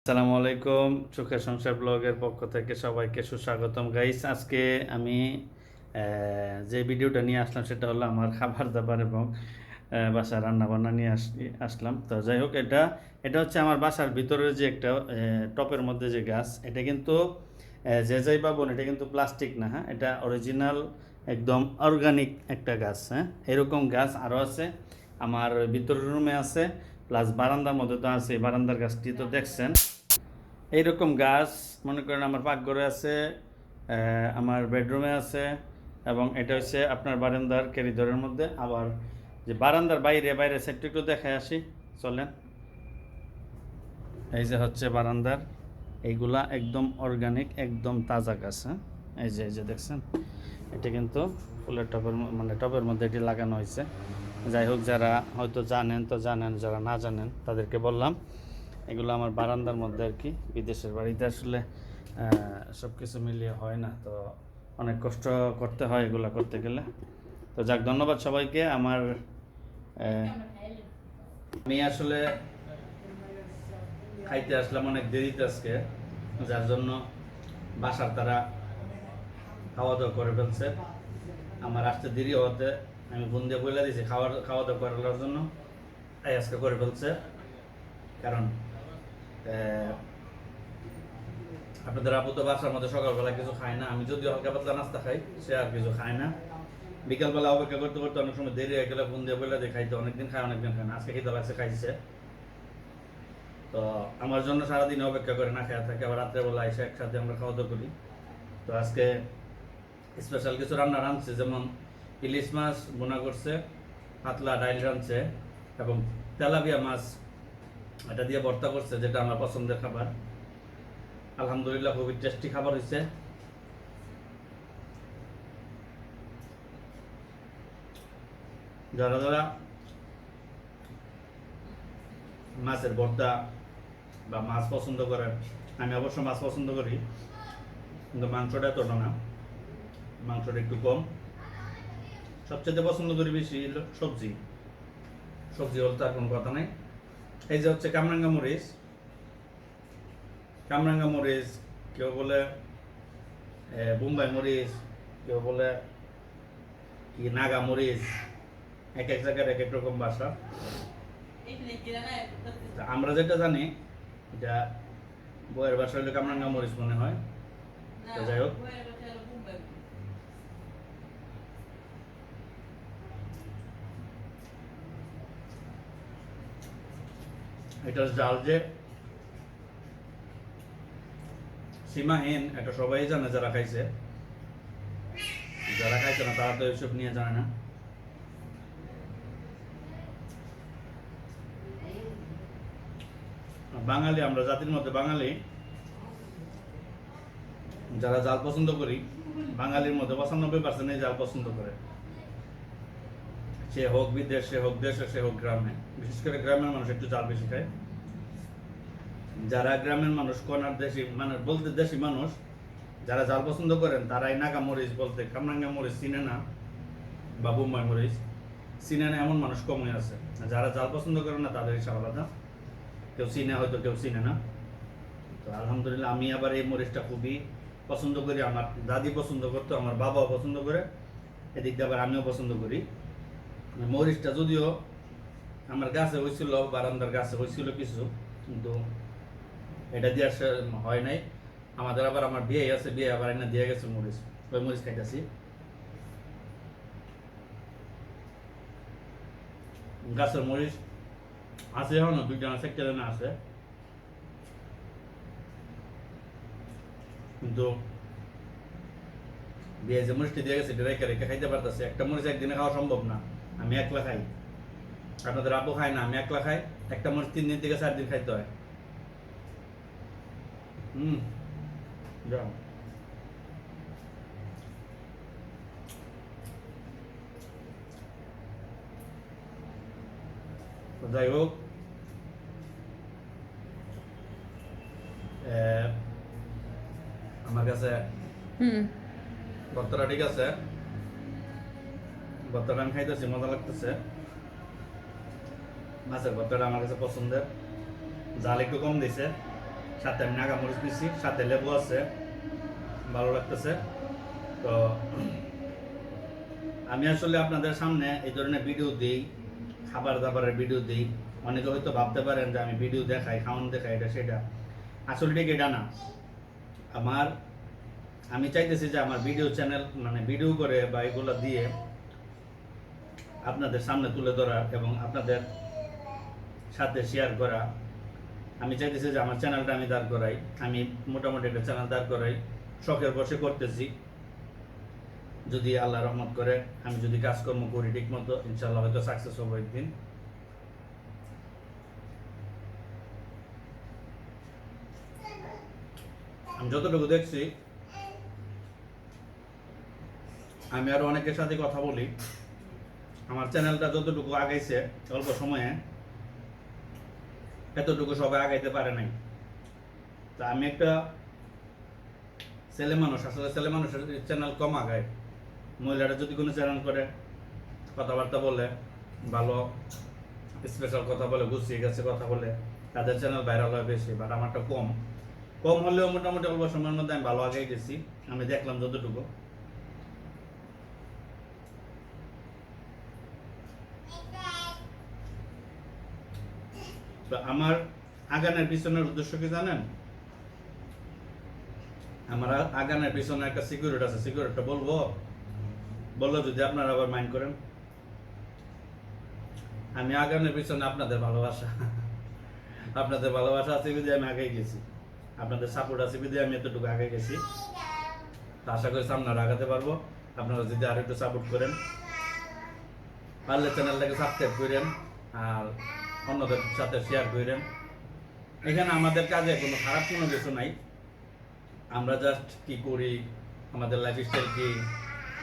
আসসালামু আলাইকুম, সুখের সংসার ব্লগের পক্ষ থেকে সবাইকে সুস্বাগতম গাইস। আজকে আমি যে ভিডিওটা নিয়ে আসলাম সেটা হলো আমার খাবার দাবার এবং বাসার রান্না বান্না নিয়ে আসলাম। তো যাই হোক, এটা এটা হচ্ছে আমার বাসার ভিতরের যে একটা টপের মধ্যে যে গাছ, এটা কিন্তু যে যাই পাবন, এটা কিন্তু প্লাস্টিক না। হ্যাঁ, এটা অরিজিনাল একদম অর্গানিক একটা গাছ। হ্যাঁ, এরকম গাছ আরও আছে আমার ভিতরের রুমে আছে, প্লাস বারান্দার মধ্যে তো আছে। বারান্দার গাছটি তো দেখছেন। এইরকম গাছ মনে করেন আমার পাকঘরে আছে, আমার বেডরুমে আছে, এবং এটা হচ্ছে আপনার বারান্দার ক্যারিডোরের মধ্যে। আবার যে বারান্দার বাইরে বাইরে সেটা একটু দেখে আসি, চলেন। এই যে হচ্ছে বারান্দার, এইগুলা একদম অর্গানিক, একদম তাজা গাছ। হ্যাঁ, এই যে দেখছেন, এটা কিন্তু ফুলের টবের মানে টবের মধ্যে এটি লাগানো হয়েছে। যাই হোক, যারা হয়তো জানেন তো জানেন, যারা না জানেন তাদেরকে বললাম। এগুলো আমার বারান্দার মধ্যে আর কি। বিদেশের বাড়িতে আসলে সব কিছু মিলিয়ে হয় না, তো অনেক কষ্ট করতে হয় এগুলো করতে গেলে। তো যাক, ধন্যবাদ সবাইকে। আমি আসলে খাইতে আসলাম অনেক দেরিতে আজকে, যার জন্য বাসার তারা খাওয়া দাওয়া করে ফেলছে। আমার আসতে দেরি হওয়াতে আমি ফোন দিয়ে বলে দিয়েছি খাওয়া দাওয়া করার জন্য। আজকে করে ফেলছে, কারণ আপনাদের আপু তো বাসার মধ্যে সকালবেলা কিছু খায় না। আমি যদিও হালকা পাতলা নাস্তা খাই, সে আর কিছু খায় না। বিকালবেলা অপেক্ষা করতে করতে অনেক সময় দেরি হয়ে গেলে ফোন দিয়ে বলে দিয়ে খাইতে, অনেকদিন খায় অনেকদিন খায় না। আজকে খেতে লাগছে, খাইছে। তো আমার জন্য সারাদিন অপেক্ষা করে না খাওয়া থাকে, আবার রাত্রেবেলা এসে একসাথে আমরা খাওয়া দাওয়া করি। তো আজকে স্পেশাল কিছু রান্না রাঁধছে, যেমন ইলিশ মাছ বোনা করছে, পাতলা ডাইল রাঁধছে, এবং তেলাপিয়া মাছ এটা দিয়ে ভর্তা করছে, যেটা আমার পছন্দের খাবার। আলহামদুলিল্লাহ, খুবই টেস্টি খাবার হয়েছে। যারা যারা মাছের ভর্তা বা মাছ পছন্দ করেন, আমি অবশ্য মাছ পছন্দ করি, কিন্তু মাংসটা এতটা না, মাংসটা একটু কম। সবচেয়ে পছন্দ করি বেশি সবজি। সবজি বলতে আর কোনো কথা নাই। এই যে হচ্ছে কামরাঙ্গা মরিচ, কামরাঙ্গা মরিচ, কেউ বলে বোম্বাই মরিচ, কেউ বলে কি নাগা মরিচ, এক এক জায়গার এক এক রকম ভাষা। আমরা যেটা জানি, এটা বইয়ের ভাষা হইলে কামরাঙ্গা মরিচ মনে হয়। তো যাই হোক, এটা জাল যে সীমাহীন, এটা সবাই জানে যারা খাইছে। যারা খাইছে না তারা তো এইসব নিয়ে জানে না। বাঙালি, আমরা জাতির মধ্যে বাঙালি যারা জাল পছন্দ করি, বাঙালির মধ্যে 95% এই জাল পছন্দ করে। সে হোক বিদেশ, সে হোক দেশে, সে হোক গ্রামে। বিশেষ করে গ্রামের মানুষ একটু জাল বেশি খায়। যারা গ্রামের মানুষ, কোনার দেশি মানে বলতে দেশি মানুষ, যারা জাল পছন্দ করেন, তারাই নাগা মরিচ বলতে কামরাঙ্গা মরিচ চিনে না, বা বোম্বাই মরিচ চিনে না, এমন মানুষ কমই আছে। যারা জাল পছন্দ করেন না তাদের হিসাব আলাদা, কেউ চিনে হয়তো, কেউ চিনে না। তো আলহামদুলিল্লাহ, আমি আবার এই মরিচটা খুবই পছন্দ করি। আমার দাদি পছন্দ করতো, আমার বাবাও পছন্দ করে, এদিক দিয়ে আবার আমিও পছন্দ করি। মরিচটা যদিও আমার গাছে হয়েছিল, বারান্দার গাছে হয়েছিল কিছু, কিন্তু এটা দিয়ে আসে হয় নাই। আমাদের আবার আমার বিয়ে আছে, বিয়ে আবার এনে দিয়ে গেছে মরিচ, ওই মরিচ খাইতেছি। গাছের মরিচ আছে এখনো, দুইটা আছে, একটা না আছে, কিন্তু বিয়ে যে মরিচটা দিয়ে গেছে এটা রেখে রেখে খাইতে পারতেছে। একটা মরিচ একদিনে খাওয়া সম্ভব না। আমি একলা খাই, আপনাদের আপু খায় না, আমি একলা খাই। একটা মরিচ 3 দিন থেকে 4 দিন খাইতে হয়। যাও। যাই হোক, আমার কাছে ভর্তাটা ঠিক আছে, ভর্তাটা আমি খাইতেছি, মজা লাগতেছে। মাছের ভর্তাটা আমার কাছে পছন্দের, জাল একটু কম দিছে। সাথে আমি নাগামরিচ নিচ্ছি, সাথে লেবু আছে, ভালো লাগতেছে। তো আমি আসলে আপনাদের সামনে এই ধরনের ভিডিও দিই, খাবার দাবারের ভিডিও দিই। অনেকে হয়তো ভাবতে পারেন যে আমি ভিডিও দেখাই, খাওয়ান দেখাই, এটা সেটা। আসলে ঠিক এটা না। আমি চাইতেছি যে আমার ভিডিও চ্যানেল মানে ভিডিও করে বা এগুলো দিয়ে আপনাদের সামনে তুলে ধরা এবং আপনাদের সাথে শেয়ার করা। আমি চাইতেছি যে আমার চ্যানেলটা আমি দাঁড় করাই। আমি মোটামুটি একটা চ্যানেল দাঁড় করাই, শখের বসে করতেছি। যদি আল্লাহ রহমত করে, আমি যদি কাজকর্ম করি ঠিক মতো, ইনশাল্লাহ হয়তো সাকসেস হবো একদিন। আমি যতটুকু দেখছি, আমি আরো অনেকের সাথে কথা বলি, আমার চ্যানেলটা যতটুকু আগাইছে অল্প সময়ে, এতটুকু সবাই আগাইতে পারে নাই। তা আমি একটা ছেলে মানুষ, আসলে ছেলে মানুষের চ্যানেল কম আগায়। মহিলারা যদি কোনো চ্যানেল করে, কথাবার্তা বলে, ভালো স্পেশাল কথা বলে, গুছিয়ে গেছে কথা বলে, তাদের চ্যানেল ভাইরাল হয় বেশি। বাট আমারটা কম কম হলেও মোটামুটি অল্প সময়ের মধ্যে আমি ভালো আগাই গেছি, আমি দেখলাম যতটুকু। তো আমার আগানের পিছনের উদ্দেশ্য কি জানেন? আমার আগানের পিছনে একটা সিকিউরিটি আছে, সিকিউরিটিটা বললো যদি আপনারা আবার মাইন্ড করেন। আমি আগানের পিছনে আপনাদের ভালোবাসা, আপনাদের ভালোবাসা আছে বিধে আমি আগে গেছি, আপনাদের সাপোর্ট আছে বিধে আমি এতটুকু আগে গেছি। তো আশা করি সামনে আগাতে পারবো। আপনারা যদি আর একটু সাপোর্ট করেন, পারলে চ্যানেলটাকে সাবস্ক্রাইব করেন আর অন্যদের সাথে শেয়ার করেন। এখানে আমাদের কাজে কোনো খারাপ কোনো কিছু নাই। আমরা জাস্ট কি করি, আমাদের লাইফস্টাইল কি,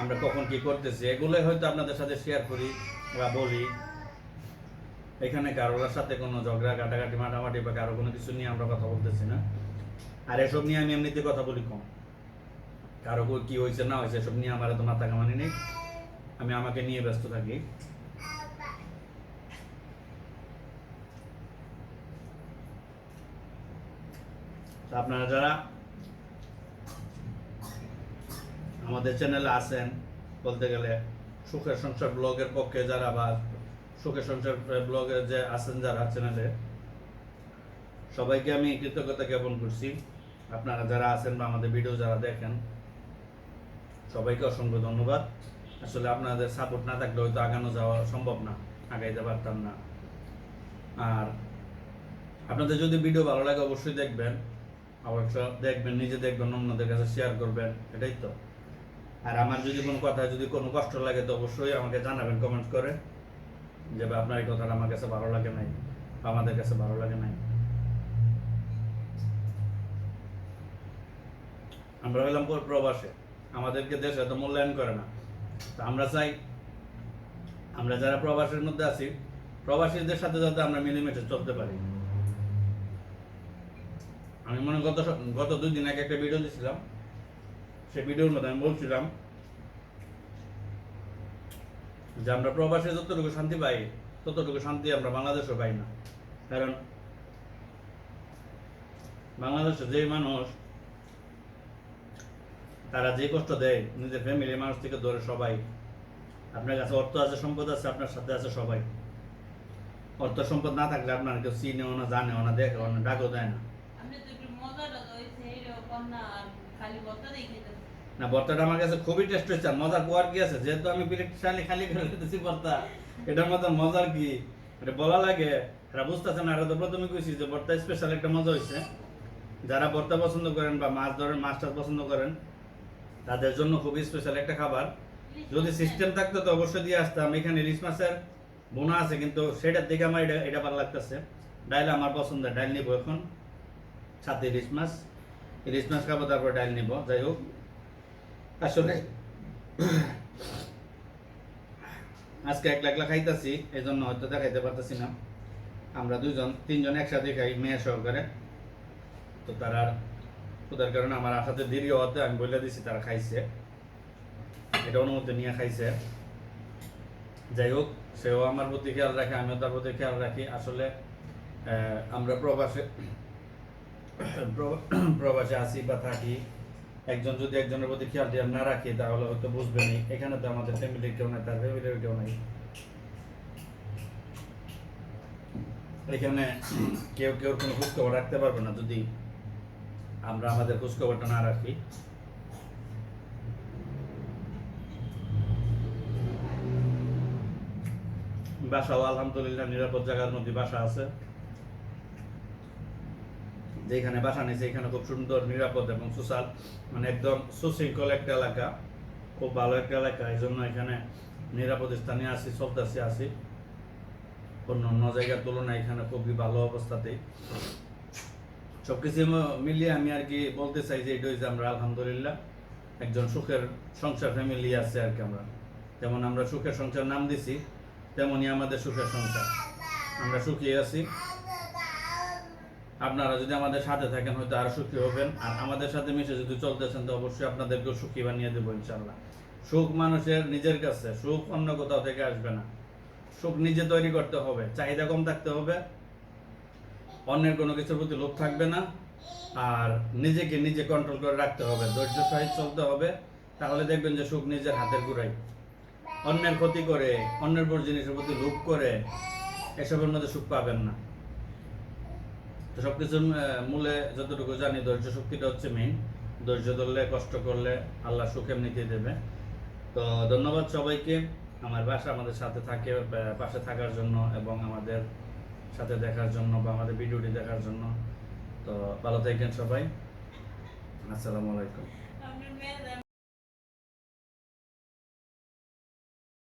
আমরা কখন কি করতেছি, এগুলোই হয়তো আপনাদের সাথে শেয়ার করি বা বলি। এখানে কারোর সাথে কোনো ঝগড়া কাটাকাটি মাটামাটি বা কারো কোনো কিছু নিয়ে আমরা কথা বলতেছি না। আর এসব নিয়ে আমি এমনিতে কথা বলি কম। কারো কি হয়েছে না হয়েছে এসব নিয়ে আমার এত মাথা কামানি নেই, আমি আমাকে নিয়ে ব্যস্ত থাকি। আপনারা যারা আমাদের চ্যানেলে আছেন, বলতে গেলে সুখের সংসার ব্লগের পক্ষে যারা বা সুখের সংসার ব্লগের যে আছেন যারা চ্যানেলে, সবাইকে আমি কৃতজ্ঞতা জ্ঞাপন করছি। আপনারা যারা আছেন বা আমাদের ভিডিও যারা দেখেন, সবাইকে অসংখ্য ধন্যবাদ। আসলে আপনাদের সাপোর্ট না থাকলে হয়তো আগানো যাওয়া সম্ভব না, আগাইতে পারতাম না। আর আপনাদের যদি ভিডিও ভালো লাগে অবশ্যই দেখবেন, অবশ্য দেখবেন, নিজে দেখবেন, অন্যদের কাছে শেয়ার করবেন, এটাই তো। আর আমার যদি কোনো কথা যদি কোনো কষ্ট লাগে তো অবশ্যই আমাকে জানাবেন কমেন্ট করে, যে আপনার এই কথাটা আমার কাছে ভালো লাগে নাই বা আমাদের কাছে ভালো লাগে নাই। আমরা হইলাম প্রবাসে, আমাদেরকে দেশ এত মূল্যায়ন করে না। তো আমরা চাই আমরা যারা প্রবাসের মধ্যে আছি, প্রবাসীদের সাথে যাতে আমরা মিলেমিশে চলতে পারি। আমি মনে গত 2 দিন আগে একটা ভিডিও দিয়েছিলাম, সেই ভিডিওর মধ্যে আমি বলছিলাম যে আমরা প্রবাসে যতটুকু শান্তি পাই ততটুকু শান্তি আমরা বাংলাদেশও পাই না। কারণ বাংলাদেশে যে মানুষ তারা যে কষ্ট দেয় নিজের ফ্যামিলির মানুষ থেকে ধরে সবাই, আপনার কাছে অর্থ আছে, সম্পদ আছে, আপনার সাথে আছে সবাই। অর্থ সম্পদ না থাকলে আপনার কেউ চিনেও না, জানেও না, দেখেও না, ডাকও দেয় না। না, ভর্তাটা আমার কাছে খুবই টেস্ট হয়েছে। মজার পোয়ার কি আছে, যেহেতু আমি প্লেট খালি খালি করে দিতেছি ভর্তা, এটার মতো মজার কি এটা বলা লাগে? এরা বুঝতেছে না। এরা তো প্রথমে কইছি যে ভর্তা স্পেশাল একটা মজা হয়েছে। যারা ভর্তা পছন্দ করেন বা মাছ ধরেন, মাছটা পছন্দ করেন, তাদের জন্য খুবই স্পেশাল একটা খাবার। যদি সিস্টেম থাকতো তো অবশ্যই দিয়ে আসতাম। এখানে ইলিশ মাছের বোনা আছে, কিন্তু সেটার দিকে আমার এটা ভালো লাগতেছে। ডাইল আমার পছন্দের, ডাইল নিবো এখন, সাথে ইলিশ মাছ খাবো, তারপর ডাইল নিবো। যাই হোক, আসলে আজকে একলা একলা খাইতেছি, এই জন্য হয়তো দেখাইতে পারতেছি না। আমরা 2-3 জন একসাথে খাই, মেয়ে সহকারে। তো তারা ওদের কারণে আমার আসাতে দেরি হওয়াতে আমি বলে দিছি, তারা খাইছে, এটা অনুমতি নিয়ে খাইছে। যাই হোক, সেও আমার প্রতি খেয়াল রাখে, আমিও তার প্রতি খেয়াল রাখি। আসলে আমরা প্রবাসে প্রবাসে আসি বা থাকি, একজন যদি একজনের প্রতি খেয়াল টেয়াল না রাখি তাহলে হয়তো বুঝবেনি। এখানে তো আমাদের ফ্যামিলির কেউ নাই, তার ফ্যামিলির কেউ নাই। এখানে কেউ কেউ কোনো খোঁজখবর রাখতে পারবে না যদি আমরা আমাদের খোঁজখবরটা না রাখি। বাসাও আলহামদুলিল্লাহ নিরাপদ জায়গার মধ্যে বাসা আছে। যেখানে বাসা নিয়েছে এখানে খুব সুন্দর, নিরাপদ এবং সোশ্যাল, মানে একদম সুশৃঙ্খল একটা এলাকা, খুব ভালো একটা এলাকা। এই জন্য এখানে নিরাপদ স্থানে আসি, চলতেছি আসি। অন্য অন্য জায়গার তুলনায় এখানে খুবই ভালো অবস্থাতেই। সবকিছু মিলিয়ে আমি আর কি বলতে চাই যে এটা হচ্ছে আমরা আলহামদুলিল্লাহ একজন সুখের সংসার ফ্যামিলি আছে আর কি। আমরা যেমন আমরা সুখের সংসার নাম দিছি, তেমনই আমাদের সুখের সংসার, আমরা সুখী আছি। আপনারা যদি আমাদের সাথে থাকেন হয়তো আরো সুখী হবেন, আর আমাদের সাথে মিশে যদি চলতেছেন তো অবশ্যই আপনাদেরকেও সুখী বানিয়ে দেবো ইনশাল্লাহ। সুখ মানুষের নিজের কাছে, সুখ অন্য কোথাও থেকে আসবে না। সুখ নিজে তৈরি করতে হবে, চাহিদা কম থাকতে হবে, অন্যের কোনো কিছুর প্রতি লোভ থাকবে না, আর নিজেকে নিজে কন্ট্রোল করে রাখতে হবে, ধৈর্য সহিত চলতে হবে। তাহলে দেখবেন যে সুখ নিজের হাতের গুড়াই। অন্যের ক্ষতি করে, অন্যের পর জিনিসের প্রতি লোভ করে এসবের মধ্যে সুখ পাবেন না। তো সবকিছুর মূলে যতটুকু জানি ধৈর্য শক্তিটা হচ্ছে মেইন। ধৈর্য ধরলে, কষ্ট করলে আল্লাহ সুখ এমনিতেই দেবে। তো ধন্যবাদ সবাইকে আমার বাসা আমাদের সাথে থাকে, পাশে থাকার জন্য এবং আমাদের সাথে দেখার জন্য বা আমাদের ভিডিওটি দেখার জন্য। তো ভালো থাকেন সবাই, আসসালামু আলাইকুম।